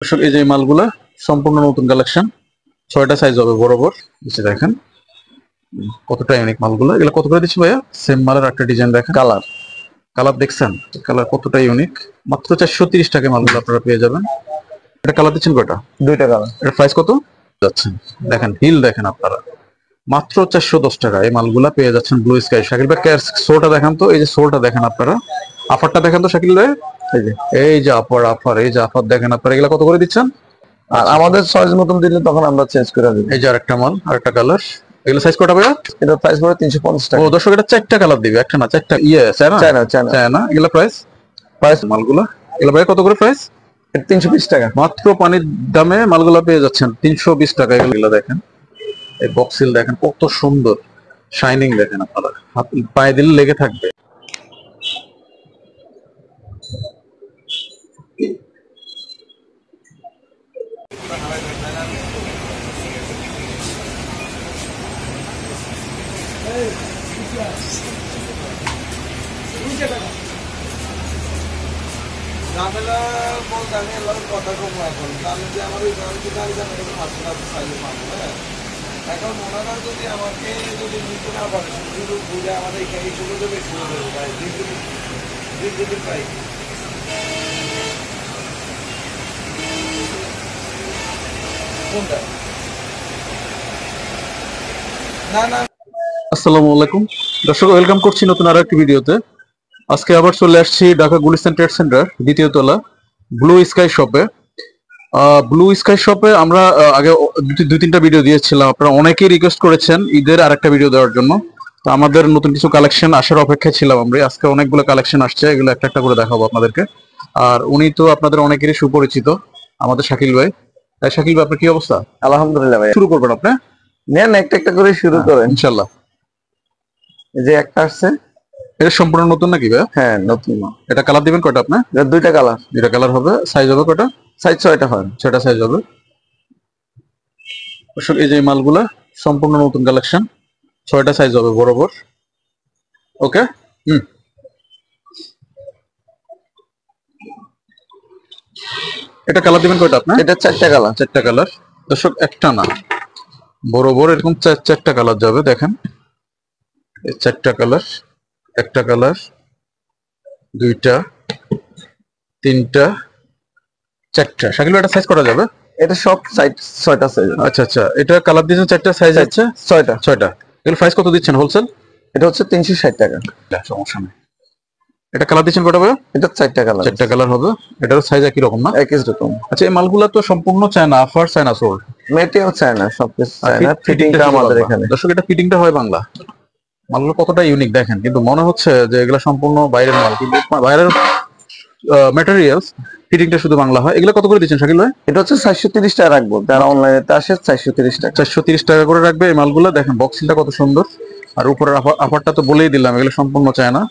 দর্শক এই যে মালগুলা সম্পূর্ণ নতুন কালেকশন, 6টা সাইজ হবে বরাবর। নিচে দেখেন কতটা ইউনিক মালগুলো। এগুলো কত করে দিচ্ছি ভাইয়া? সেম মালের একটা ডিজাইন দেখেন, কালার কালার দেখছেন কালার কতটা ইউনিক। মাত্র 430 টাকায় মালগুলো আপনারা পেয়ে যাবেন। এটা কালার দিচ্ছেন কয়টা? দুইটা কালার। এর প্রাইস কত যাচ্ছেন? দেখেন হিল দেখেন আপনারা, মাত্র 410 টাকা এই মালগুলা পেয়ে যাচ্ছেন ব্লু স্কাই। শাকিল ভাই সোলটা দেখান তো, এই যে সোলটা দেখেন আপনারা, আফারটা দেখেন তো শাকিল ভাই, এই যে আফার দেখেন আপনারা। এগুলা কত করে দিচ্ছেন? আর আমাদের সাইজ মতন দিলে তখন আমরা চেঞ্জ করে দিব। এই যে আরেকটা মাল, আরেকটা কালার। এগুলো সাইজ কটা ভাইয়া? এটা প্রাইস পড়ে 350 টাকা। ও দর্শক, এটা 4টা কালার দিবে, একটা না 4টা। China China China China. এগুলো প্রাইস মালগুলা এগুলো ভাই কত করে প্রাইস? 320 টাকা। মাত্র পানির দামে মালগুলা পেয়ে যাচ্ছেন 320 টাকা। এগুলো দেখেন, এই বক্সিল দেখেন কত সুন্দর শাইনিং দেখেন আপনারা, হাত পায়ে দিলে লেগে থাকবে। ঝামেলা বলতে আমি এবার কথা কম এখন, তাহলে যে আমার ওই গাড়িতে গাড়ি জানা 500 সাইজে পাবো। হ্যাঁ, এখন ওনারা যদি আমাকে যদি নিতে না পারে, শুধু ঘুরে আমাদের এই সুযোগে বেশি হয়ে যাবে ভাই। দিন প্রাইস কোনটা? না না, আসসালামু আলাইকুম দর্শক, ওয়েলকাম করছি নতুন আরো একটি ভিডিওতে। আজকে আবার চলে আসছি ঢাকা গুলিস্তান ট্রেড সেন্টার দ্বিতীয় তলা ব্লু স্কাই শপে। ব্লু স্কাই শপে আমরা আগে দুই তিনটা ভিডিও দিয়েছিলাম, আপনারা অনেকেই রিকোয়েস্ট করেছেন ঈদের আরেকটা ভিডিও দেওয়ার জন্য। তো আমাদের নতুন কিছু কালেকশন আসার অপেক্ষায় ছিলাম আমরা। আজকে অনেকগুলো কালেকশন আসছে, এগুলো একটা একটা করে দেখাবো আপনাদেরকে। আর উনি তো আপনাদের অনেকেরই সুপরিচিত, আমাদের শাকিল ভাই। শাকিল ভাই, আপনার কি অবস্থা? আলহামদুলিল্লাহ ভাই। শুরু করবেন আপনি? নেন একটা একটা করে শুরু করেন ইনশাল্লাহ। এই যে একটা আসছে, এটা সম্পূর্ণ নতুন নাকি ভাই? হ্যাঁ নতুন। এটা কালার দিবেন কয়টা আপনি? এটা দুইটা কালার। দুইটা কালার হবে। সাইজ হবে কয়টা? সাইজ 6টা হয়। 6টা সাইজ হবে। দর্শক এই যে মালগুলা সম্পূর্ণ নতুন কালেকশন, 6টা সাইজ হবে বরাবর। ওকে। এটা কালার দিবেন কয়টা আপনি? এটা 4টা কালার। 4টা কালার। দর্শক একটা না, বরাবর এরকম 4টা কালার যাবে। দেখেন এই 4টা কালার, একটা কালার, দুইটা, তিনটা, 4টা। শাকিল ভাই, এটা সাইজ করা যাবে? এটা সব সাইজ 6টা সাইজ। আচ্ছা আচ্ছা, এটা কালার দিয়েছেন 4টা, সাইজ আছে 6টা। 6টা। এগুলো প্রাইস কত দিচ্ছেন হোলসেল? এটা হচ্ছে 360 টাকা। সমস্যা নেই। এটা কালার দিচ্ছেন কয়টা ভাই? এটা 4টা কালার। 4টা কালার হবে। এটার সাইজ একই রকম না? একই রকম। আচ্ছা, এই মালগুলা তো সম্পূর্ণ China, upper China sole, material China, সবকিছু চায়না। ফিটিংটা আমাদের এখানে। দর্শক এটা ফিটিংটা হয় বাংলা। মালগুলো কতটা ইউনিক দেখেন, কিন্তু মনে হচ্ছে যে এগুলা সম্পূর্ণ বাইরের মাল, কিন্তু বাইরের ম্যাটেরিয়ালস, ফিটিংটা শুধু বাংলা হয়। এগুলো কত করে দিচ্ছেন শাকিল ভাই? এটা হচ্ছে 430 টাকা রাখবো, যারা অনলাইনে আসে 430 টাকা। 430 টাকা করে রাখবে এই মালগুলো। দেখেন বক্সিলটা কত সুন্দর, আর উপরের আফারটা তো বলেই দিলাম, এগুলো সম্পূর্ণ চায়না।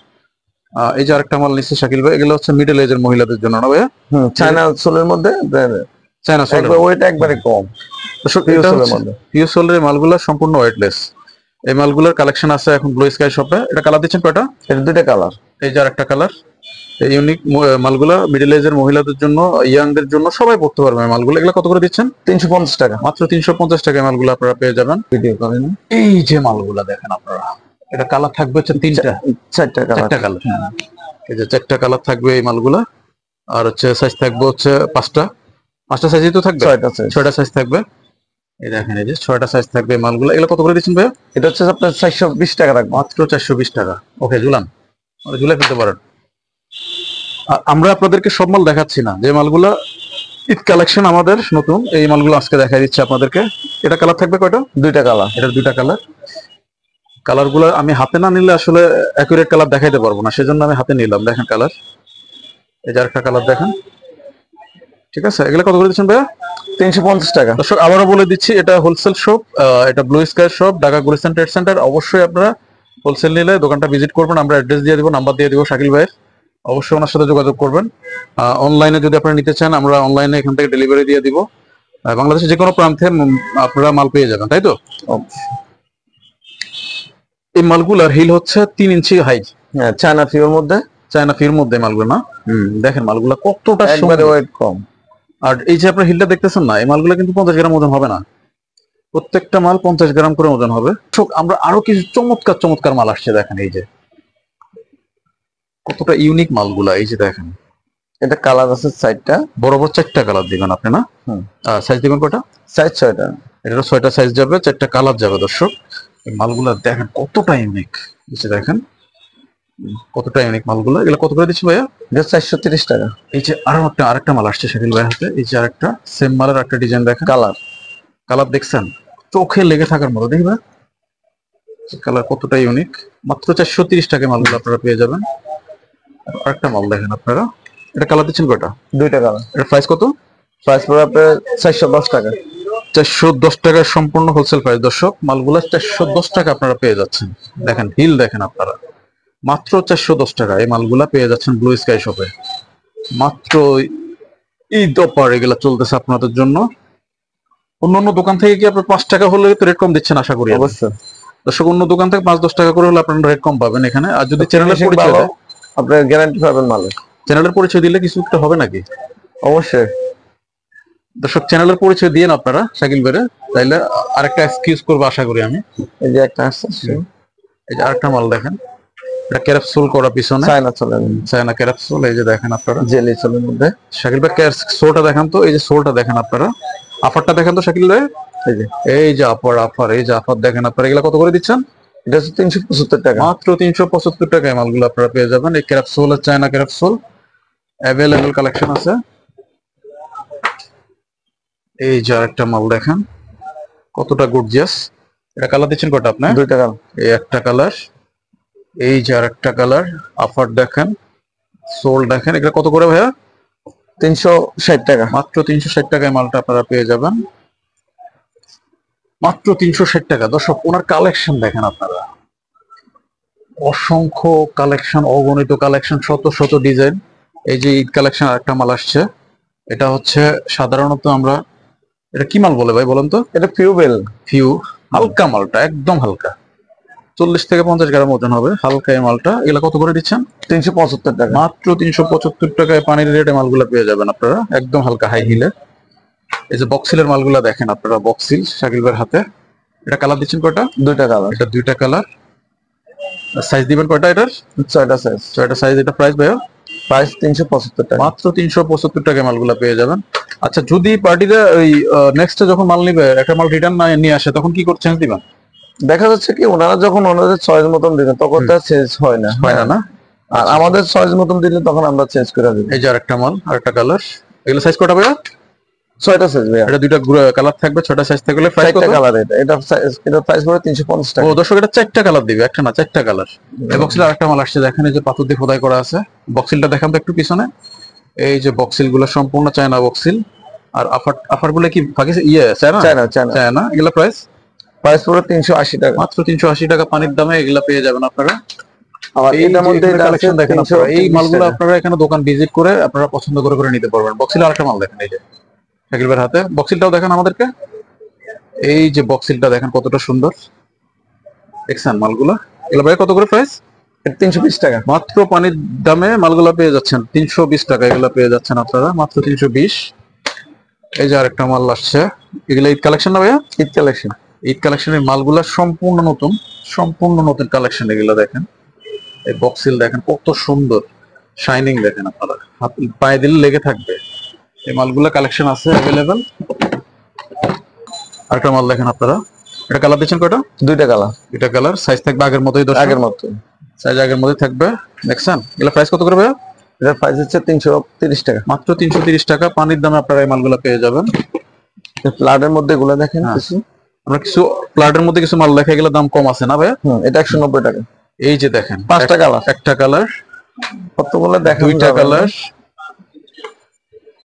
এই যে আরেকটা মাল নিচ্ছে শাকিল ভাই, এগুলো হচ্ছে মিডল এজের মহিলাদের জন্য না ভাইয়া? চায়না সোলের মধ্যে, চায়না সোল, ওয়েট একবারে কম। পিওর সোলের মালগুলো সম্পূর্ণ ওয়েটলেস। এই মালগুলোর কালেকশন আছে এখন ব্লু স্কাই শপে। এটা কালার দিচ্ছেন কয়টা? এটা দুইটা কালার। এই যে আরেকটা কালার। এই ইউনিক মালগুলা মিডল এজের মহিলাদের জন্য, ইয়াংদের জন্য, সবাই পড়তে পারবে এই মালগুলো। এগুলো কত করে দিচ্ছেন? 350 টাকা। মাত্র 350 টাকায় মালগুলো আপনারা পেয়ে যাবেন। ভিডিও করেন। এই যে মালগুলা দেখেন আপনারা, এটা কালার থাকবে হচ্ছে 3টা, 4টা কালার। 4টা কালার। এই যে 4টা কালার থাকবে এই মালগুলা। আর হচ্ছে সাইজ থাকবে হচ্ছে 5টা সাইজই তো থাকবে। 6টা সাইজ থাকবে। এই দেখেন, এই যে 6টা সাইজ থাকবে এই মালগুলো। এগুলো কত করে দিচ্ছেন ভাই? এটা হচ্ছে আপনার 420 টাকা রাখবো। মাত্র 420 টাকা। ওকে, ঝুলান, ঝুলে ফেলতে পারেন। আমরা আপনাদেরকে সব মাল দেখাচ্ছি না, যে মালগুলা ঈদ কালেকশন আমাদের নতুন, এই মালগুলো আজকে দেখাই দিচ্ছি আপনাদেরকে। এটা কালার থাকবে কয়টা? দুইটা কালার। এটার দুইটা কালার। কালারগুলো আমি হাতে না নিলে আসলে অ্যাকুরেট কালার দেখাইতে পারবো না, সেজন্য আমি হাতে নিলাম। দেখেন কালার, এই যে আরেকটা কালার দেখেন। ঠিক আছে, এগুলো কত করে দিচ্ছেন ভাইয়া? 350 টাকা। দর্শক আবারও বলে দিচ্ছি, এটা হোলসেল শপ, এটা blue sky shop, Dhaka Gulistan trade centre. অবশ্যই আপনারা হোলসেল নিলে দোকানটা ভিজিট করবেন। আমরা অ্যাড্রেস দিয়ে দিব, নাম্বার দিয়ে দিব শাকিল ভাইয়ের। অবশ্যই ওনার সাথে যোগাযোগ করবেন। অনলাইনে যদি আপনারা নিতে চান, আমরা অনলাইনে এখান থেকে ডেলিভারি দিয়ে দিব। বাংলাদেশের যে কোনো প্রান্তে আপনারা মাল পেয়ে যাবেন, তাই তো? এই মালগুলার হিল হচ্ছে 3 ইঞ্চি হাইট। হ্যাঁ, চায়না ফিওর মধ্যে। চায়না ফির মধ্যে মালগুলো না। দেখেন মালগুলা কতটা একবারে ওয়েট কম। আর এই যে আপনার হিলটা দেখতেছেন না, এই মালগুলো কিন্তু 50 গ্রাম ওজন হবে না, প্রত্যেকটা মাল 50 গ্রাম করে ওজন হবে। আমরা আরো কিছু চমৎকার চমৎকার মাল আসছে দেখেন, এই যে কতটা ইউনিক মালগুলা, এই যে দেখেন। এটা কালার আছে 4টা, বরাবর 4টা কালার দিবেন আপনি না? সাইজ দিবেন কয়টা? সাইজ 6টা। এটা 6টা সাইজ যাবে, 4টা কালার যাবে। দর্শক এই মালগুলা দেখেন কতটা ইউনিক, এই যে দেখেন কতটা ইউনিক মালগুলা। এগুলো কত করে দিচ্ছি ভাইয়া? এটা 430 টাকা। এই যে আরেকটা মাল আসছে শাকিল ভাইয়ের হাতে, এই যে আরেকটা সেম মালের একটা ডিজাইন দেখেন। কালার দেখছেন, চোখে লেগে থাকার মতো, দেখবা কালার কতটা ইউনিক। মাত্র 430 টাকায় মালগুলো আপনারা পেয়ে যাবেন। আরেকটা মাল দেখেন আপনারা, এটা কালার দিচ্ছেন কয়টা? 2টা কালার। এর প্রাইস কত? প্রাইস পড়বে আপনার 410 টাকা। 410 টাকায় সম্পূর্ণ হোলসেল প্রাইস। দর্শক মালগুলা 410 টাকা আপনারা পেয়ে যাচ্ছেন। দেখেন হিল দেখেন আপনারা, মাত্র 410 টাকা এই মালগুলা পেয়ে যাচ্ছেন ব্লু স্কাই শপে। মাত্র ঈদ অফার এগুলা চলতেছে আপনাদের জন্য। অন্য দোকান থেকে কি আপনার 5 টাকা হলে তো রেট কম দিচ্ছেন আশা করি? অবশ্যই। দর্শক অন্য দোকান থেকে 5-10 টাকা করে হলে আপনারা রেট কম পাবেন এখানে। আর যদি চ্যানেলের পরিচয় দেয়, আপনার গ্যারান্টি পাবেন মালে। চ্যানেলের পরিচয় দিলে কিছু একটা হবে নাকি? অবশ্যই। দর্শক চ্যানেলের পরিচয় দিয়ে আপনারা শাকিল বেরে তাইলে আরেকটা এক্সকিউজ করবো আশা করি আমি। এই যে একটা আসছে, এই যে আরেকটা মাল দেখেন, এটা ক্যাপসুল করা পিছনে, চায়না ক্যাপসুল। এই যে দেখেন আপনারা জেলি সোলের মধ্যে। শাকিল ভাই সোলটা দেখেন তো, এই যে সোলটা দেখেন আপনারা, আফারটা দেখেন তো শাকিল ভাই, এই যে আফার, এই যে আফার দেখেন আপনারা। এগুলা কত করে দিচ্ছেন? এটা হচ্ছে 375 টাকা। মাত্র 375 টাকায় মালগুলো আপনারা পেয়ে যাবেন। এই capsule, China capsule available collection আছে। এই যে আরেকটা মাল দেখেন কতটা গর্জিয়াস। এটা কালার দিচ্ছেন কয়টা আপনি? 2টা কালার। এই একটা কালার, এই যে আরেকটা কালার। আফার দেখেন, সোল দেখেন। এটা কত করে ভাইয়া? 360 টাকা। মাত্র 360 টাকায় মালটা আপনারা পেয়ে যাবেন, মাত্র 360 টাকা। দর্শক ওনার কালেকশন দেখেন আপনারা, অসংখ্য কালেকশন, অগণিত কালেকশন, শত শত ডিজাইন। এই যে ঈদ কালেকশন আরেকটা মাল আসছে, এটা হচ্ছে সাধারণত আমরা, এটা কি মাল বলে ভাই বলেন তো? এটা ফিউ হালকা মালটা, একদম হালকা, 40 থেকে 50 গ্রাম ওজন হবে, হালকা এই মালটা। এগুলা কত করে দিচ্ছেন? 375 টাকা। মাত্র 375 টাকায় পানির রেটে মালগুলা পেয়ে যাবেন আপনারা, একদম হালকা হাই হিলে। এই যে বক্সিলের মালগুলা দেখেন আপনারা, বক্সিল শাকিল ভাইয়ের হাতে। এটা কালার দিচ্ছেন কয়টা? 2টা কালার। এটা 2টা কালার। সাইজ দিবেন কয়টা এটার? 6টা সাইজ। 6টা সাইজ। এটা প্রাইস ভাইয়া? প্রাইস 375 টাকা। মাত্র 375 টাকায় মালগুলা পেয়ে যাবেন। আচ্ছা যদি পার্টিরা ওই নেক্সট যখন মাল নিবে, একটা মাল রিটার্ন নিয়ে আসে, তখন কি করে চেঞ্জ দিবেন? দেখা যাচ্ছে কি ওনারা যখন ওনাদের চয়েস মতন দিবেন তখন তো চেঞ্জ হয় না। না? আর আমাদের চয়েস মতন দিলে তখন আমরা চেঞ্জ করে দিই। এই যে আরেকটা মাল, আরেকটা কালার। এগুলো সাইজ কয়টা ভাইয়া? 6টা সাইজ ভাইয়া। এটা 2টা কালার থাকবে, 6টা সাইজ থাকলে প্রাইস কত? 4টা কালার। এটা প্রাইস পড়ে 350 টাকা। ও দর্শক এটা 4টা কালার দিবে, একটা না 4টা কালার। এই বক্সিল আরেকটা মাল আসছে দেখেন, এই যে পাথর দিয়ে খোদাই করা আছে। বক্সিলটা দেখান তো একটু পিছনে। এই যে বক্সিল গুলো সম্পূর্ণ চায়না বক্সিল। আর আফার গুলো কি চায়না। এগুলো প্রাইস পড়ে 380 টাকা। মাত্র 380 টাকা পানির দামে এগুলা পেয়ে যাবেন আপনারা। আবার এটার মধ্যে কালেকশন দেখেন আপনারা, এই মালগুলো আপনারা এখানে দোকান ভিজিট করে আপনারা পছন্দ করে নিতে পারবেন। বক্সিল আরেকটা মাল দেখেন, এই যে শাকিল ভাইয়ের হাতে বক্সিলটাও দেখেন আমাদেরকে। এই যে বক্সিলটা দেখেন কতটা সুন্দর, দেখছেন মালগুলা। এগুলো ভাই কত করে প্রাইস? 320 টাকা। মাত্র পানির দামে মালগুলা পেয়ে যাচ্ছেন 320 টাকা। এগুলা পেয়ে যাচ্ছেন আপনারা মাত্র 320। এই যে আরেকটা মাল আসছে, এগুলো ঈদ কালেকশন না ভাইয়া? ঈদ কালেকশন। ঈদ কালেকশনের মালগুলা সম্পূর্ণ নতুন কালেকশন। এগুলো দেখেন, এই বক্সিল দেখেন কত সুন্দর, শাইনিং দেখেন আপনারা, হাত পায়ে দিলে লেগে থাকবে। এই মালগুলা কালেকশন আছে অ্যাভেলেবেল। আরেকটা মাল দেখেন আপনারা, এটা কালার দিচ্ছেন কয়টা? 2টা কালার। 2টা কালার। সাইজ থাকবে আগের মতোই, আগের মতোই সাইজ আগের মতোই থাকবে। দেখছেন এগুলো প্রাইস কত করে ভাইয়া? এটার প্রাইস হচ্ছে 330 টাকা। মাত্র 330 টাকা পানির দামে আপনারা এই মালগুলা পেয়ে যাবেন। প্লাটের মধ্যে এগুলো দেখেন কিছু, আমরা কিছু প্লাটের মধ্যে কিছু মাল দেখা, এগুলো দাম কম আছে না ভাইয়া? এটা 190 টাকা। এই যে দেখেন 5টা কালার। একটা কালার, কতগুলো দেখেন, 2টা কালার,